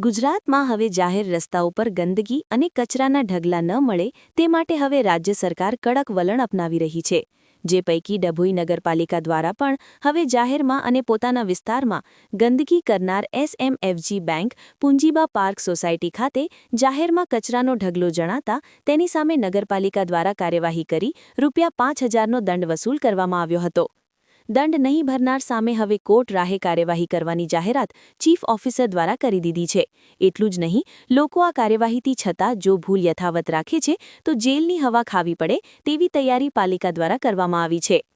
ગુજરાતમાં હવે જાહેર રસ્તાઓ પર ગંદકી અને કચરાના ઢગલા ન મળે તે માટે હવે રાજ્ય સરકાર કડક વલણ અપનાવી રહી છે, જે પૈકી ડભોઈ નગરપાલિકા દ્વારા પણ હવે જાહેરમાં અને પોતાના વિસ્તારમાં ગંદકી કરનાર એસએમએફજી બેંક પુંજીબા પાર્ક સોસાયટી ખાતે જાહેરમાં કચરાનો ઢગલો જણાતા તેની સામે નગરપાલિકા દ્વારા કાર્યવાહી કરી ₹5000નો દંડ વસૂલ કરવામાં આવ્યો હતો। દંડ નહીં ભરનાર સામે હવે કોર્ટ રાહે કાર્યવાહી કરવાની જાહેરાત ચીફ ઓફિસર દ્વારા કરી દીધી છે। એટલું જ નહીં, લોકો આ કાર્યવાહીથી છતાં જો ભૂલ યથાવત રાખે છે તો જેલની હવા ખાવી પડે તેવી તૈયારી પાલિકા દ્વારા કરવામાં આવી છે।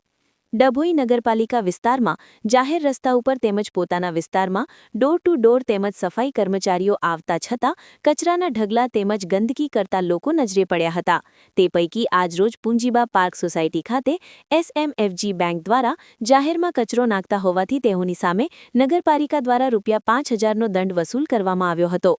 ડભોઈ નગરપાલિકા વિસ્તારમાં જાહેર રસ્તા ઉપર તેમજ પોતાના વિસ્તારમાં ડોર ટુ ડોર તેમજ સફાઈ કર્મચારીઓ આવતા છતાં કચરાના ઢગલા તેમજ ગંદકી કરતા લોકો નજરે પડ્યા હતા। તે પૈકી આજરોજ પુંજીબા પાર્ક સોસાયટી ખાતે એસએમએફજી બેંક દ્વારા જાહેરમાં કચરો નાખતા હોવાથી તેઓની સામે નગરપાલિકા દ્વારા ₹5000નો દંડ વસૂલ કરવામાં આવ્યો હતો।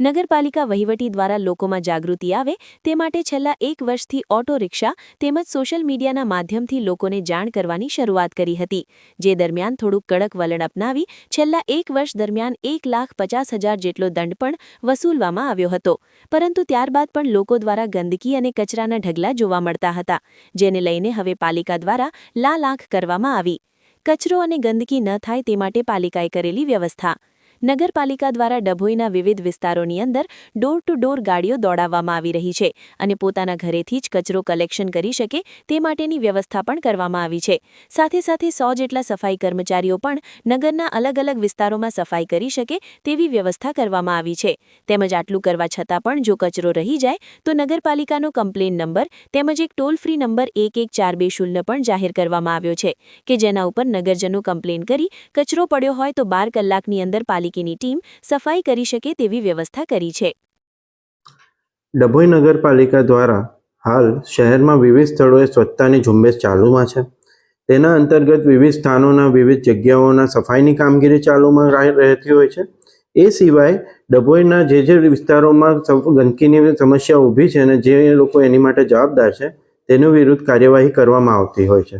નગરપાલિકા વહીવટી દ્વારા લોકોમાં જાગૃતિ આવે તે માટે છેલ્લા 1 વર્ષથી ઓટો રિક્ષા તેમજ સોશિયલ મીડિયાના માધ્યમથી લોકોને જાણ કરવાની શરૂઆત કરી હતી, જે દરમિયાન થોડું કડક વલણ અપનાવી છેલ્લા 1 વર્ષ દરમિયાન 1,50,000 જેટલો દંડ પણ વસૂલવામાં આવ્યો હતો। પરંતુ ત્યારબાદ પણ લોકો દ્વારા ગંદકી અને કચરાના ઢગલા જોવા મળતા હતા, જેને લઈને હવે પાલિકા દ્વારા લાલ આંખ કરવામાં આવી। કચરો અને ગંદકી ન થાય તે માટે પાલિકાએ કરેલી વ્યવસ્થા। નગરપાલિકા દ્વારા ડભોઈના વિવિધ વિસ્તારોની અંદર ડોર ટુ ડોર ગાડીઓ દોડાવવામાં આવી રહી છે અને પોતાના ઘરેથી જ કચરો કલેક્શન કરી શકે તે માટેની વ્યવસ્થા પણ કરવામાં આવી છે। સાથે સાથે 100 જેટલા સફાઈ કર્મચારીઓ પણ નગરના અલગ અલગ વિસ્તારોમાં સફાઈ કરી શકે તેવી વ્યવસ્થા કરવામાં આવી છે। તેમજ આટલું કરવા છતાં પણ જો કચરો રહી જાય તો નગરપાલિકાનો કમ્પ્લેન નંબર તેમજ એક ટોલ ફ્રી નંબર 1140 પણ જાહેર કરવામાં આવ્યો છે કે જેના ઉપર નગરજનો કમ્પ્લેન કરી કચરો પડ્યો હોય તો 12 કલાકની અંદર પાલિકાની ટીમ સફાઈ કરી શકે તેવી વ્યવસ્થા કરી છે। ડભોઈ નગરપાલિકા દ્વારા હાલ શહેરમાં વિવિધ સ્થળોએ સ્વચ્છતાની ઝુંબેશ ચાલુમાં છે। તેના અંતર્ગત વિવિધ સ્થાનોના વિવિધ જગ્યાઓના સફાઈની કામગીરી ચાલુમાં રહેતી હોય છે। એ સિવાય ડભોઈના જે વિસ્તારોમાં ગંદકીની સમસ્યા ઊભી છે અને જે લોકો એની માટે જવાબદાર છે તેની વિરુદ્ધ કાર્યવાહી કરવામાં આવતી હોય છે।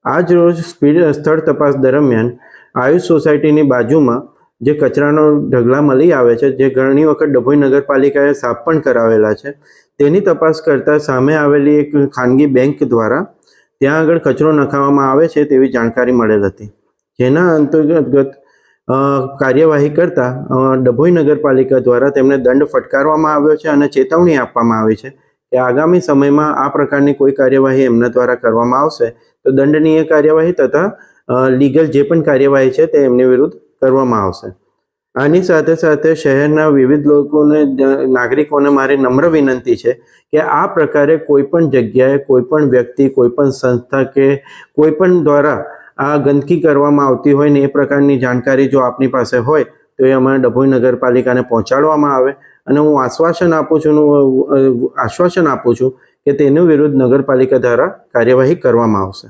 આજ રોજ સ્થળ તપાસ દરમિયાન આયુષ સોસાયટીની બાજુમાં જે કચરાનો ઢગલા મળી આવે છે, જે ઘણી વખત ડભોઈ નગરપાલિકાએ સાફ પણ કરાવેલા છે, તેની તપાસ કરતાં સામે આવેલી એક ખાનગી બેંક દ્વારા ત્યાં આગળ કચરો નખાવવામાં આવે છે તેવી જાણકારી મળેલ હતી, જેના અંતર્ગત કાર્યવાહી કરતા ડભોઈ નગરપાલિકા દ્વારા તેમને દંડ ફટકારવામાં આવ્યો છે અને ચેતવણી આપવામાં આવી છે કે આગામી સમયમાં આ પ્રકારની કોઈ કાર્યવાહી એમના દ્વારા કરવામાં આવશે તો દંડનીય કાર્યવાહી તથા લીગલ જે પણ કાર્યવાહી છે તે એમની વિરુદ્ધ કરવામાં આવશે। આની સાથે સાથે શહેરના વિવિધ લોકોને નાગરિકોને મારી નમ્ર વિનંતી છે કે આ પ્રકારે કોઈ પણ જગ્યાએ કોઈ પણ વ્યક્તિ કોઈ પણ સંસ્થા કે કોઈ પણ દ્વારા આ ગંદકી કરવામાં આવતી હોય ને એ પ્રકારની જાણકારી જો આપની પાસે હોય તો એ અમારા ડભોઈ નગરપાલિકાને પહોંચાડવામાં આવે અને હું આશ્વાસન આપું છું કે તેની વિરુદ્ધ નગરપાલિકા દ્વારા કાર્યવાહી કરવામાં આવશે।